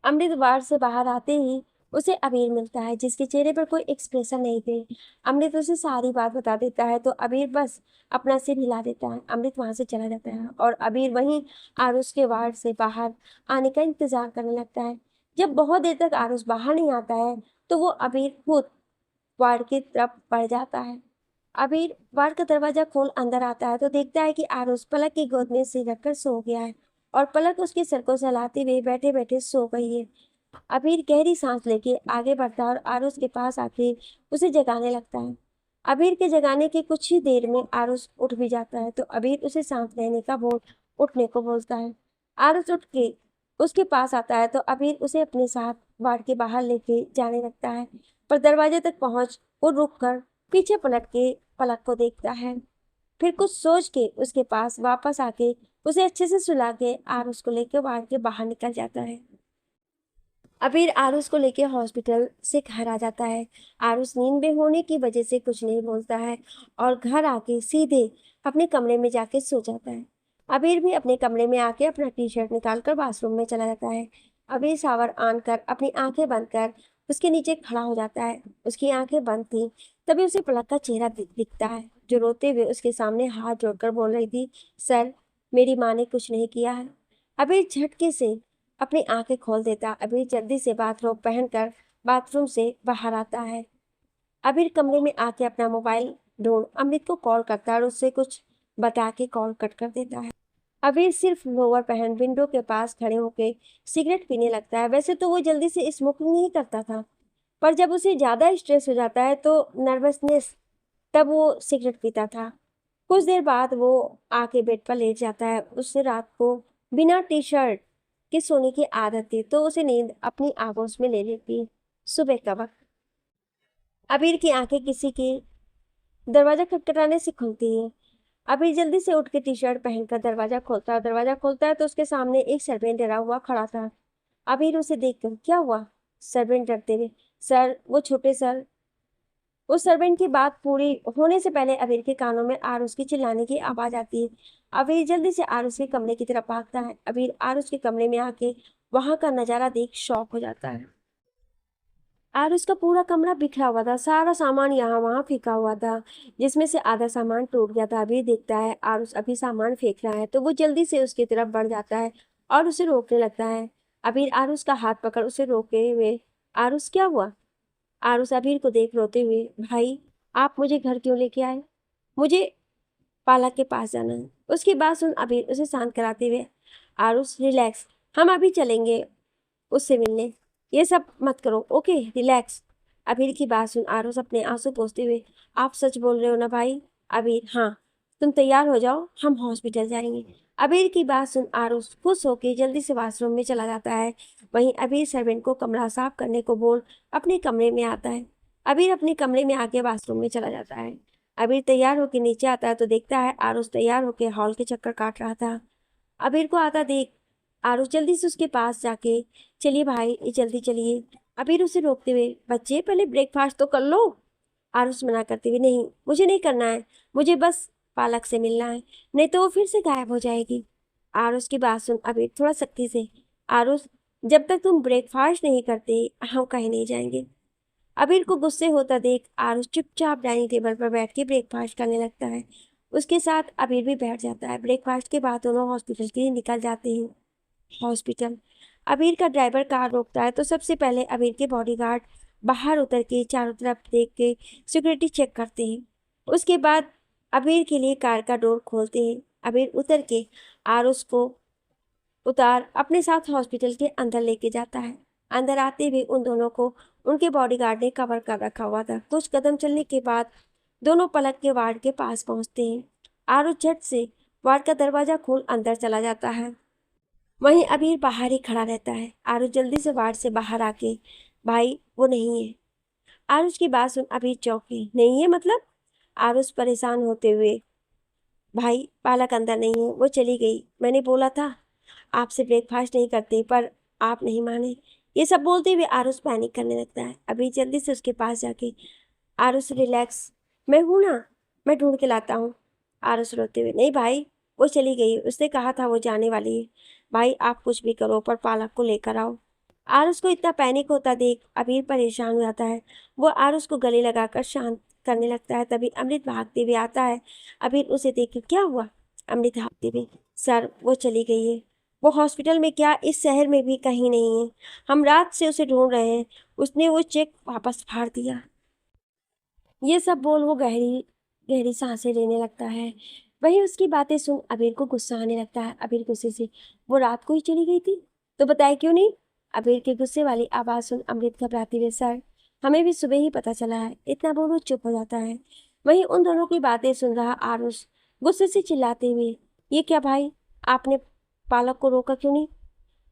अमृत वार्ड से बाहर आते ही उसे अबीर मिलता है, जिसके चेहरे पर कोई एक्सप्रेशन नहीं थे। अमृत उसे सारी बात बता देता है, तो अबीर बस अपना सिर हिला देता है। अमृत वहां से चला जाता है और अबीर वहीं आरुष के वार्ड से बाहर आने का इंतजार करने लगता है। जब बहुत देर तक आरुष बाहर नहीं आता है, तो वो अबीर खुद वार्ड की तरफ बढ़ जाता है। अबीर वार्ड का दरवाजा खोल अंदर आता है, तो देखता है कि आरुष पलक की गोद में सिर रखकर सो गया है और पलक उसके सर को सहलाते हुए बैठे बैठे सो गई है। अबीर गहरी सांस लेके आगे बढ़ता है और आरुष के पास आके उसे जगाने लगता है। अबीर के जगाने के कुछ ही देर में आरुष उठ भी जाता है, तो अबीर उसे शांत रहने का बोल उठने को बोलता है। आरुष उठ के उसके पास आता है तो अबीर उसे अपने साथ वार्ड के बाहर लेके जाने लगता है, पर दरवाजे तक पहुंच वो रुक कर पीछे पलट के पलक को देखता है। फिर कुछ सोच के उसके पास वापस आके उसे अच्छे से सुला के आरुष को लेके वार्ड के बाहर निकल जाता है। अबीर आरुष को लेके हॉस्पिटल से घर आ जाता है। आरुष नींद में होने की वजह से कुछ नहीं बोलता है और घर आके सीधे अपने कमरे में जाके सो जाता है। अबीर भी अपने कमरे में आके अपना टी शर्ट निकाल कर बाथरूम में चला जाता है। अबीर शावर ऑन कर अपनी आंखें बंद कर उसके नीचे खड़ा हो जाता है। उसकी आंखें बंद थी, तभी उसे पलक का चेहरा दिखता है, जो रोते हुए उसके सामने हाथ जोड़कर बोल रही थी, सर, मेरी माँ ने कुछ नहीं किया है। अबीर झटके से अपनी आंखें खोल देता। अबीर जल्दी से बाथरोब पहनकर बाथरूम से बाहर आता है। अबीर कमरे में आके अपना मोबाइल ढूंढ अमृत को कॉल करता है और उससे कुछ बता के कॉल कट कर देता है। अबीर सिर्फ लोअर पहन विंडो के पास खड़े होके सिगरेट पीने लगता है। वैसे तो वो जल्दी से स्मोकिंग नहीं करता था, पर जब उसे ज्यादा स्ट्रेस हो जाता है तो नर्वसनेस, तब वो सिगरेट पीता था। कुछ देर बाद वो आके बेड पर लेट जाता है। उससे रात को बिना टी शर्ट के सोने की आदत थी, तो उसे नींद अपनी आगोश में ले लेती। सुबह का वक्त, अबीर की आंखें किसी के दरवाजा खटखटाने से खुलती है। अबीर जल्दी से उठ के टी शर्ट पहनकर दरवाजा खोलता है। दरवाजा खोलता है तो उसके सामने एक सर्वेंट डरा हुआ खड़ा था। अबीर उसे देखकर, क्या हुआ? सर्वेंट डरते हुए, सर, वो छोटे सर। उस सर्वेंट की बात पूरी होने से पहले अबीर के कानों में आरुष की चिल्लाने की आवाज आती है। अबीर जल्दी से आरुष के कमरे की तरफ भागता है। अबीर आरुष के कमरे में आके वहां का नजारा देख शॉक हो जाता है। आरुष का पूरा कमरा बिखरा हुआ था, सारा सामान यहाँ वहां फेंका हुआ था, जिसमें से आधा सामान टूट गया था। अबीर देखता है आरुष अभी सामान फेंक रहा है, तो वो जल्दी से उसकी तरफ बढ़ जाता है और उसे रोकने लगता है। अबीर आरुष का हाथ पकड़ उसे रोके हुए, आरुष, क्या हुआ? आरुष अबीर को देख रोते हुए, भाई, आप मुझे घर क्यों लेके आए? मुझे पालक के पास जाना है। उसकी बात सुन अबीर उसे शांत कराते हुए, आरुष, रिलैक्स, हम अभी चलेंगे उससे मिलने, ये सब मत करो, ओके, रिलैक्स। अबीर की बात सुन आरुष अपने आंसू पोंछते हुए, आप सच बोल रहे हो ना भाई? अबीर, हाँ, तुम तैयार हो जाओ, हम हॉस्पिटल जाएंगे। अबीर की बात सुन आरुष खुश होकर जल्दी से वॉशरूम में चला जाता है। वहीं अबीर सर्वेंट को कमरा साफ करने को बोल अपने कमरे में आता है। अबीर अपने कमरे में आके वॉशरूम में चला जाता है। अबीर तैयार होकर नीचे आता है तो देखता है आरुष तैयार होकर हॉल के चक्कर काट रहा था। अबीर को आता देख आरुष जल्दी से उसके पास जाके, चलिए भाई, ये जल्दी चलिए। अबीर उसे रोकते हुए, बच्चे, पहले ब्रेकफास्ट तो कर लो। आरुष मना करते हुए, नहीं, मुझे नहीं करना है, मुझे बस पालक से मिलना है, नहीं तो वो फिर से गायब हो जाएगी। आरुष की बात सुन अबीर थोड़ा सख्ती से, आरुष, जब तक तुम ब्रेकफास्ट नहीं करते हम कहीं नहीं जाएंगे। अबीर को गुस्से होता देख आरुष चुपचाप डाइनिंग टेबल पर बैठ के ब्रेकफास्ट करने लगता है। उसके साथ अबीर भी बैठ जाता है। ब्रेकफास्ट के बाद दोनों हॉस्पिटल के लिए निकल जाते हैं। हॉस्पिटल, अबीर का ड्राइवर कार रोकता है तो सबसे पहले अबीर के बॉडीगार्ड बाहर उतर के चारों तरफ देख के सिक्योरिटी चेक करते हैं। उसके बाद अबीर के लिए कार का डोर खोलते हैं। अबीर उतर के आरुष को उतार अपने साथ हॉस्पिटल के अंदर लेके जाता है। अंदर आते हुए उन दोनों को उनके बॉडीगार्ड ने कवर कर रखा हुआ था। कुछ कदम चलने के बाद दोनों पलक के वार्ड के पास पहुंचते हैं। आरुष झट से वार्ड का दरवाजा खोल अंदर चला जाता है। वहीं अबीर बाहर ही खड़ा रहता है। आरुष जल्दी से वार्ड से बाहर आके, भाई, वो नहीं है। आरुष की बात सुन अबीर चौंकी, नहीं है मतलब? आरुष परेशान होते हुए, भाई, पालक अंदर नहीं है, वो चली गई, मैंने बोला था आपसे ब्रेकफास्ट नहीं करते, पर आप नहीं माने। ये सब बोलते हुए आरुष पैनिक करने लगता है। अबीर जल्दी से उसके पास जाके, आरुष, रिलैक्स, मैं हूं ना, मैं ढूंढ के लाता हूँ। आरुष रोते हुए, नहीं भाई, वो चली गई, उसने कहा था वो जाने वाली है। भाई, आप कुछ भी करो पर पालक को लेकर आओ। आरुष को इतना पैनिक होता देख अबीर परेशान हो जाता है। वो आरुष को गले लगाकर शांत करने लगता है। तभी अमृत भागते हुए आता है। अबीर उसे देख, क्या हुआ? अमृत भागते हुए, सर, वो चली गई है, वो हॉस्पिटल में क्या इस शहर में भी कहीं नहीं है, हम रात से उसे ढूंढ रहे हैं, उसने वो चेक वापस फाड़ दिया। ये सब बोल वो गहरी गहरी सांसें लेने लगता है। वहीं उसकी बातें सुन अबीर को गुस्सा आने लगता है। अबीर गुस्से से, वो रात को ही चली गई थी तो बताया क्यों नहीं? अबीर के गुस्से वाली आवाज सुन अमृत घबराती हुए, सर, हमें भी सुबह ही पता चला है, इतना बोल वो चुप हो जाता है। वहीं उन दोनों की बातें सुन रहा आरुष गुस्से से चिल्लाते हुए, ये क्या भाई, आपने पालक को रोका क्यों नहीं?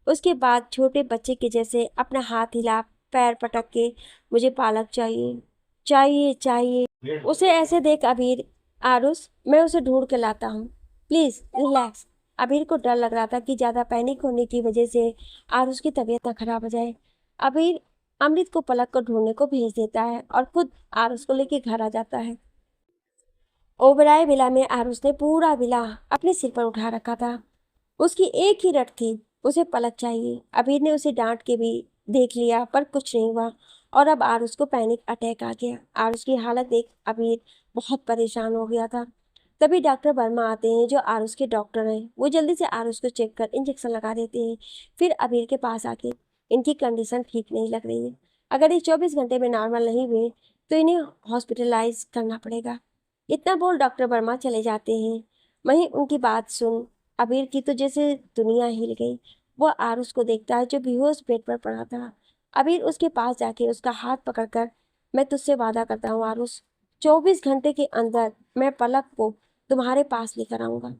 उसके बाद छोटे बच्चे के जैसे अपना हाथ हिला, पैर पटक के, मुझे पालक चाहिए, चाहिए, चाहिए। उसे ऐसे देख अबीर, आरुष, मैं उसे ढूंढ के लाता हूँ, प्लीज रिलैक्स। अबीर को डर लग रहा था कि ज्यादा पैनिक होने की वजह से आरुष की तबीयत ना खराब हो जाए। अबीर अमृत को पलक को ढूंढने को भेज देता है और खुद आरुष को लेके घर आ जाता है। ओबराय विला में आरुष ने पूरा विला अपने सिर पर उठा रखा था। उसकी एक ही रट थी, उसे पलक चाहिए। अबीर ने उसे डांट के भी देख लिया पर कुछ नहीं हुआ और अब आरुष को पैनिक अटैक आ गया। आरुष की हालत देख अबीर बहुत परेशान हो गया था। तभी डॉक्टर वर्मा आते हैं जो आरुष के डॉक्टर हैं। वो जल्दी से आरुष को चेक कर इंजेक्शन लगा देते हैं। फिर अबीर के पास आके, इनकी कंडीशन ठीक नहीं लग रही है, अगर ये 24 घंटे में नॉर्मल नहीं हुए तो इन्हें हॉस्पिटलाइज करना पड़ेगा। इतना बोल डॉक्टर वर्मा चले जाते हैं। वहीं उनकी बात सुन अबीर की तो जैसे दुनिया हिल गई। वो आरुष को देखता है जो बेहोश बेड पर पड़ा था। अबीर उसके पास जाके उसका हाथ पकड़कर, मैं तुझसे वादा करता हूँ आरुष, 24 घंटे के अंदर मैं पलक को तुम्हारे पास लेकर आऊंगा।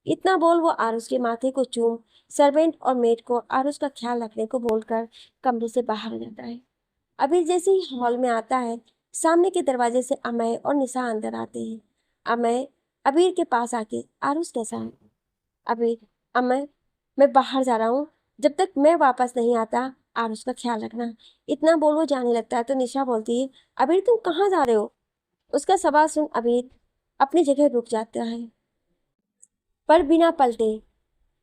इतना बोल वो आरुष के माथे को चूम सर्वेंट और मेड को आरुष का ख्याल रखने को बोलकर कमरे से बाहर हो जाता है। अबीर जैसे ही हॉल में आता है, सामने के दरवाजे से अमय और निशा अंदर आते हैं। अमय अबीर के पास आके, आरुष कैसा है? अबीर, अमय, मैं बाहर जा रहा हूँ, जब तक मैं वापस नहीं आता आरुष का ख्याल रखना। इतना बोल वो जाने लगता है तो निशा बोलती है, अबीर तुम कहाँ जा रहे हो? उसका सवाल सुन अबीर अपनी जगह रुक जाता है, पर बिना पलटे,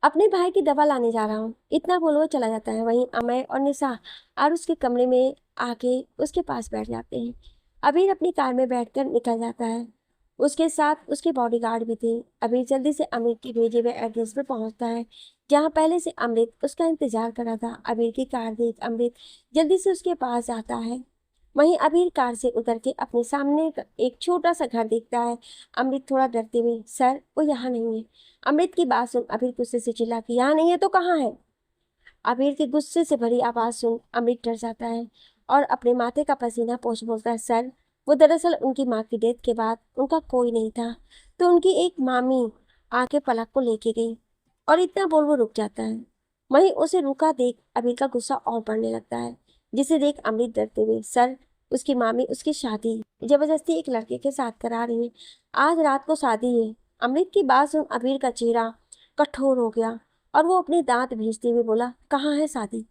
अपने भाई की दवा लाने जा रहा हूँ, इतना बोल वो चला जाता है। वहीं अमय और निशा आरुष के कमरे में आके उसके पास बैठ जाते हैं। अबीर अपनी कार में बैठकर निकल जाता है। उसके साथ उसके बॉडीगार्ड भी थे। अबीर जल्दी से अमृत के भेजे हुए एड्रेस पर पहुंचता है, जहाँ पहले से अमृत उसका इंतजार कर रहा था। अबीर की कार देख अमृत जल्दी से उसके पास आता है। वहीं अबीर कार से उतर के अपने सामने एक छोटा सा घर देखता है। अमृत थोड़ा डरते हुए, सर वो यहाँ नहीं है। अमृत की बात सुन अबीर गुस्से से चिल्ला कि यहाँ नहीं है तो कहाँ है? अबीर के गुस्से से भरी आवाज सुन अमृत डर जाता है और अपने माथे का पसीना पोंछ बोलता है, सर वो दरअसल उनकी माँ की डेथ के बाद उनका कोई नहीं था, तो उनकी एक मामी आके पलक को लेके गई। और इतना बोल वो रुक जाता है। वहीं उसे रुका देख अबीर का गुस्सा और बढ़ने लगता है, जिसे देख अमृत डरते हुए, सर उसकी मामी उसकी शादी जबरदस्ती एक लड़के के साथ करा रही है, आज रात को शादी है। अमृत की बात सुन अबीर का चेहरा कठोर हो गया और वो अपने दांत भींचते हुए बोला, कहाँ है शादी?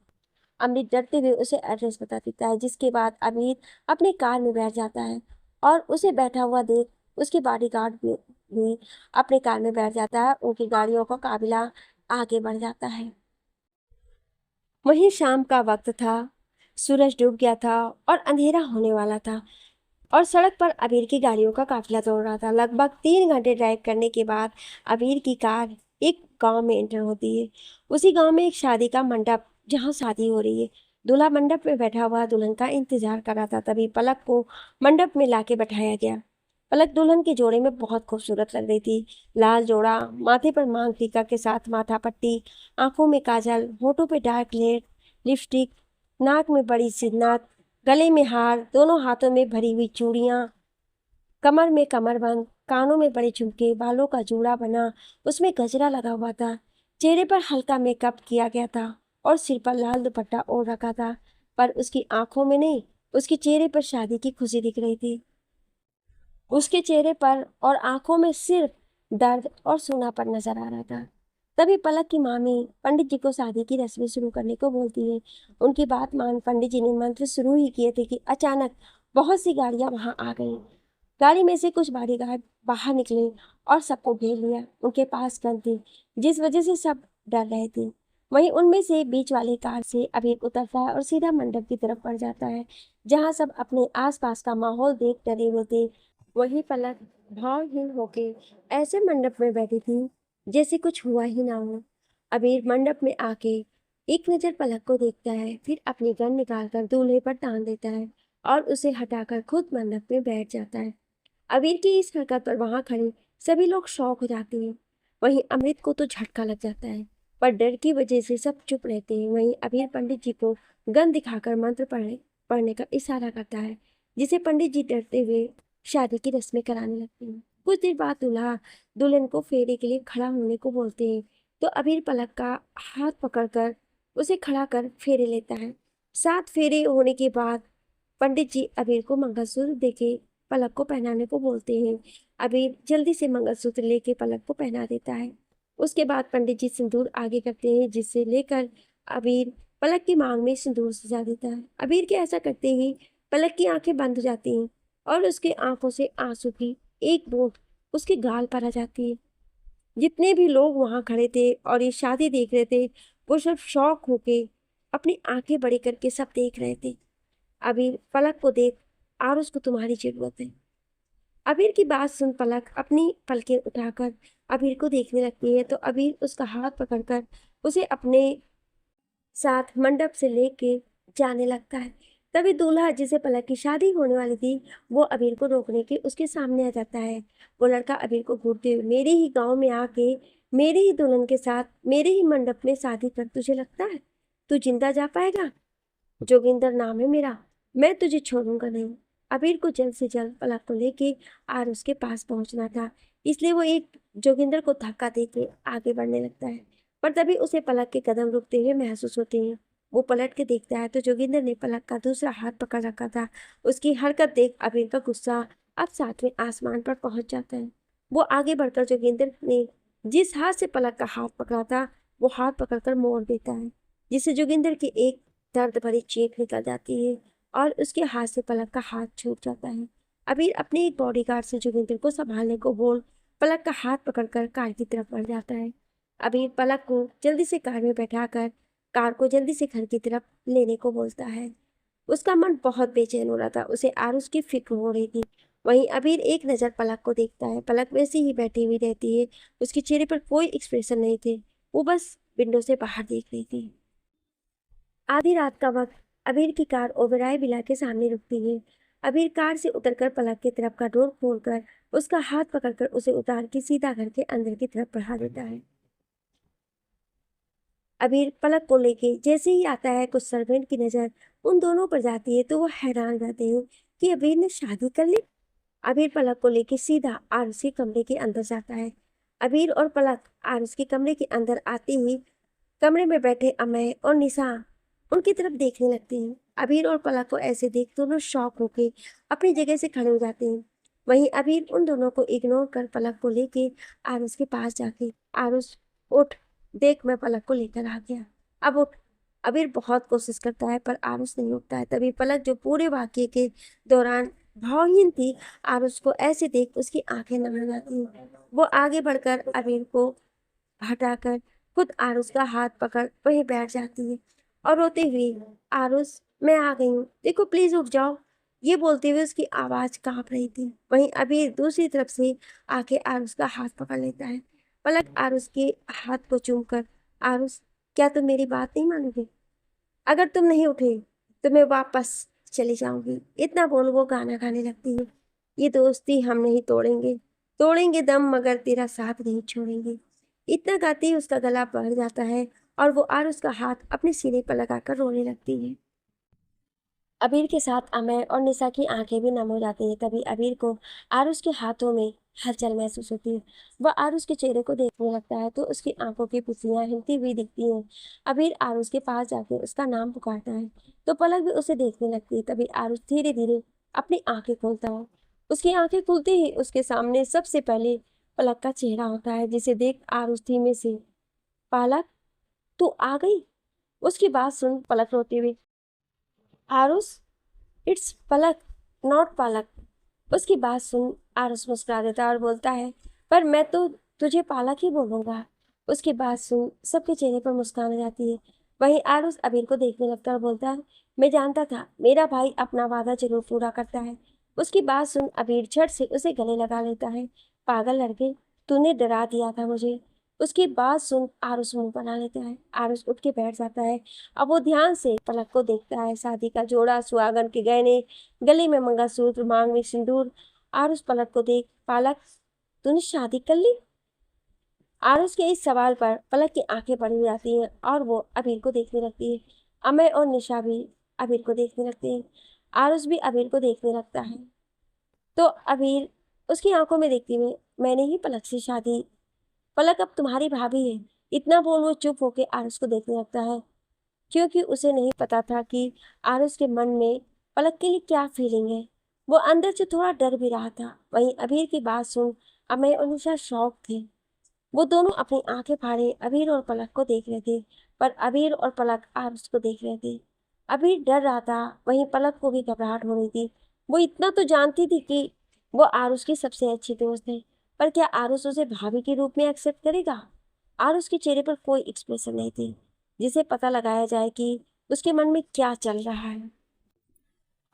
अमृत डरते हुए उसे एड्रेस बता देता है, जिसके बाद अमृत अपनी कार में बैठ जाता है और उसे बैठा हुआ देख उसके बॉडीगार्ड भी अपनी कार में बैठ जाता है। उनकी गाड़ियों का काफिला आगे बढ़ जाता है। वहीं शाम का वक्त था, सूरज डूब गया था और अंधेरा होने वाला था और सड़क पर अबीर की गाड़ियों का काफिला दौड़ रहा था। लगभग 3 घंटे ड्राइव करने के बाद अबीर की कार एक गांव में एंटर होती है। उसी गांव में एक शादी का मंडप, जहां शादी हो रही है। दूल्हा मंडप में बैठा हुआ दुल्हन का इंतजार कर रहा था। तभी पलक को मंडप में लाके बैठाया गया। पलक दुल्हन के जोड़े में बहुत खूबसूरत लग रही थी। लाल जोड़ा, माथे पर मांग टीका के साथ माथा पट्टी, आंखों में काजल, होठों पे डार्क लिपस्टिक, नाक में बड़ी सी नथ, गले में हार, दोनों हाथों में भरी हुई चूड़ियां, कमर में कमरबंद, कानों में बड़े झुमके, बालों का जूड़ा बना, उसमें गजरा लगा हुआ था। चेहरे पर हल्का मेकअप किया गया था और सिर पर लाल दुपट्टा ओढ़ रखा था, पर उसकी आंखों में नहीं, उसके चेहरे पर शादी की खुशी दिख रही थी। उसके चेहरे पर और आंखों में सिर्फ दर्द और सूनापन नजर आ रहा था। तभी पलक की मामी पंडित जी को शादी की रस्में शुरू करने को बोलती है। उनकी बात मान पंडित जी ने मंत्र शुरू ही किए थे कि अचानक बहुत सी गाड़ियां वहां आ गईं। गाड़ी में से कुछ बॉडीगार्ड बाहर निकले और सबको घेर लिया। उनके पास गन थी, जिस वजह से सब डर रहे थे। वहीं उनमें से बीच वाली कार से अबीर उतरता है और सीधा मंडप की तरफ बढ़ जाता है, जहां सब अपने आसपास का माहौल देख डरे हुए थे। वहीं पलक भावहीन होके ऐसे मंडप में बैठी थी जैसे कुछ हुआ ही ना हो। अबीर मंडप में आके एक नजर पलक को देखता है, फिर अपनी गन निकालकर दूल्हे पर तान देता है और उसे हटाकर खुद मंडप में बैठ जाता है। अबीर की इस हरकत पर वहां खड़े सभी लोग शॉक हो जाते हैं। वहीं अमृत को तो झटका लग जाता है, पर डर की वजह से सब चुप रहते हैं। वहीं अबीर पंडित जी को गन दिखाकर मंत्र पढ़ने का इशारा करता है, जिसे पंडित जी डरते हुए शादी की रस्में कराने लगते हैं। कुछ देर बाद दूल्हा दुल्हन को फेरे के लिए खड़ा होने को बोलते हैं, तो अबीर पलक का हाथ पकड़कर उसे खड़ा कर फेरे लेता है। 7 फेरे होने के बाद पंडित जी अबीर को मंगलसूत्र देके पलक को पहनाने को बोलते हैं। अबीर जल्दी से मंगलसूत्र लेके पलक को पहना देता है। उसके बाद पंडित जी सिंदूर आगे करते हैं, जिससे लेकर अबीर पलक की मांग में सिंदूर सजा देता है। अबीर के ऐसा करते ही पलक की आंखें बंद हो जाती हैं और उसके आंखों से आंसू की एक बूंद उसके गाल पर आ जाती है। जितने भी लोग वहां खड़े थे और ये शादी देख रहे थे, वो सब शौक होके अपनी आंखें बड़ी करके सब देख रहे थे। अबीर पलक को देख, आरुष को तुम्हारी जरूरत है। अबीर की बात सुन पलक अपनी पलकें उठाकर अबीर को देखने लगती है, तो अबीर उसका हाथ पकड़कर उसे अपने साथ मंडप से लेके जाने लगता है। तभी दूल्हा जिसे पलक की शादी होने वाली थी, वो अबीर को रोकने के उसके सामने आ जाता है। वो लड़का अबीर को घूरते हुए, मेरे ही गांव में आके मेरे ही दुल्हन के साथ मेरे ही मंडप में शादी कर, तुझे लगता है तू जिंदा जा पाएगा? जोगिंदर नाम है मेरा, मैं तुझे छोड़ूंगा नहीं। अबीर को जल्द से जल्द पलक को लेके आरुष के पास पहुंचना था, इसलिए वो एक जोगिंदर को धक्का देके आगे बढ़ने लगता है। पर तभी उसे पलक के कदम रुकते हुए महसूस होते हैं। वो पलट के देखता है तो जोगिंदर ने पलक का दूसरा हाथ पकड़ रखा था। उसकी हरकत देख अबीर का गुस्सा अब साथ में आसमान पर पहुंच जाता है। वो आगे बढ़कर जोगिंदर ने जिस हाथ से पलक का हाथ पकड़ा था, वो हाथ पकड़कर मोड़ देता है, जिससे जोगिंदर की एक दर्द भरी चीख निकल जाती है और उसके हाथ से पलक का हाथ छूट जाता है। अबीर अपने एक बॉडीगार्ड से जोगिंदर को संभालने को बोल पलक का हाथ पकड़कर कार की तरफ बढ़ जाता है। अबीर पलक को जल्दी से कार में बैठाकर कार को जल्दी से घर की तरफ लेने को बोलता है। उसका मन बहुत बेचैन हो रहा था, उसे आरुष की फिक्र हो रही थी। वहीं अबीर एक नज़र पलक को देखता है। पलक वैसे ही बैठी हुई रहती है, उसके चेहरे पर कोई एक्सप्रेशन नहीं थे, वो बस विंडो से बाहर देख रही थी। आधी रात का वक्त अबीर की कार ओबेरॉय विला के सामने रुकती है। अबीर कार से उतरकर पलक की तरफ का डोर खोलकर उसका हाथ पकड़कर उसे उतार के सीधा घर के अंदर की तरफ बढ़ा देता है। अबीर पलक को लेके जैसे ही आता है, कुछ सर्वेंट की नजर उन दोनों पर जाती है तो वो हैरान रहते हैं कि अबीर ने शादी कर ली। अबीर पलक को लेके सीधा आरुष के कमरे के अंदर जाता है। अबीर और पलक आरुष के कमरे के अंदर आते ही कमरे में बैठे अमय और निशा उनकी तरफ देखने लगती हैं। अबीर और पलक को ऐसे देख दोनों शॉक होके अपनी जगह से खड़े हो जाते हैं। वहीं अबीर उन दोनों को इग्नोर कर पलक को लेके आरुष के पास जाके, आरुष उठ, देख मैं पलक को लेकर आ गया, अब उठ। अबीर बहुत कोशिश करता है पर आरुष नहीं उठता है। तभी पलक जो पूरे वाक्य के दौरान भावहीन थी, आरुष को ऐसे देख उसकी आंखें नम हो जाती हैं। वो आगे बढ़कर अबीर को हटाकर खुद आरुष का हाथ पकड़ वहीं बैठ जाती है और रोते हुए, आरुष मैं आ गई हूँ, देखो प्लीज उठ जाओ, ये बोलते हुए उसकी आवाज कांप रही थी। वहीं अबीर दूसरी तरफ से आके आरुष का हाथ पकड़ लेता है। पलक आरुष के हाथ को चूमकर, आरुष क्या तुम मेरी बात नहीं मानोगे? अगर तुम नहीं उठे तो मैं वापस चली जाऊंगी। इतना बोल वो गाना गाने लगती है, ये दोस्ती हम नहीं तोड़ेंगे, तोड़ेंगे दम मगर तेरा साथ नहीं छोड़ेंगे। इतना गाते ही उसका गला बढ़ जाता है और वो आरुष का हाथ अपने सीने पर लगाकर रोने लगती है। अबीर के साथ अमय और निशा की आंखें भी नम हो जाती हैं। तभी अबीर को आरुष के हाथों में हलचल महसूस होती है। वह आरुष के चेहरे को देखने लगता है तो उसकी आंखों की पुतलियां हिलती हुई दिखती हैं। अबीर आरुष के पास जाके उसका नाम पुकारता है तो पलक भी उसे देखने लगती है। तभी आरुष धीरे धीरे अपनी आंखें खोलता है। उसकी आंखें खुलते ही उसके सामने सबसे पहले पलक का चेहरा होता है, जिसे देख आरुष धीमे से, पलक तू आ गई? उसकी बात सुन पलक रोते हुए, आरुष इट्स पलक नॉट पालक। उसकी बात सुन आरुष मुस्कुरा देता है और बोलता है, पर मैं तो तुझे पालक ही बोलूंगा। उसकी बात सुन सबके चेहरे पर मुस्कान आ जाती है। वहीं आरुष अबीर को देखने लगता है और बोलता है, मैं जानता था मेरा भाई अपना वादा जरूर पूरा करता है। उसकी बात सुन अबीर झट से उसे गले लगा लेता है, पागल लड़के, तूने डरा दिया था मुझे। उसकी बात सुन आरुष मुंह बना लेता है। आरुष उठ के बैठ जाता है। अब वो ध्यान से पलक को देखता है। शादी का जोड़ा, सुहागन के गहने, गले में मंगलसूत्र, मांग में सिंदूर। आरुष पलक को देख, पलक तूने शादी कर ली? आरुष के इस सवाल पर पलक की आंखें बड़ी जाती हैं और वो अबीर को देखने लगती है। अमय और निशा भी अबीर को देखने लगते हैं। आरुष भी अबीर को देखने लगता है तो अबीर उसकी आंखों में देखती हुए, मैंने ही पलक से शादी, पलक अब तुम्हारी भाभी है। इतना बोल वो चुप होके आरुष को देखने लगता है। क्योंकि उसे नहीं पता था कि आरुष के मन में पलक के लिए क्या फीलिंग है। वो अंदर से थोड़ा डर भी रहा था। वहीं अबीर की बात सुन अमय और निशा शॉक थे। वो दोनों अपनी आंखें फाड़े अबीर और पलक को देख रहे थे, पर अबीर और पलक आरुष को देख रहे थे। अबीर डर रहा था, वहीं पलक को भी घबराहट हो रही थी। वो इतना तो जानती थी कि वो आरुष की सबसे अच्छी दोस्त है, पर क्या आरुष उसे भाभी के रूप में एक्सेप्ट करेगा? आरुष के चेहरे पर कोई एक्सप्रेशन नहीं थी जिसे पता लगाया जाए कि उसके मन में क्या चल रहा है।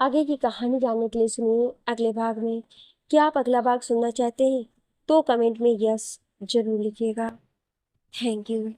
आगे की कहानी जानने के लिए सुनिए अगले भाग में। क्या आप अगला भाग सुनना चाहते हैं तो कमेंट में यस जरूर लिखिएगा। Thank you.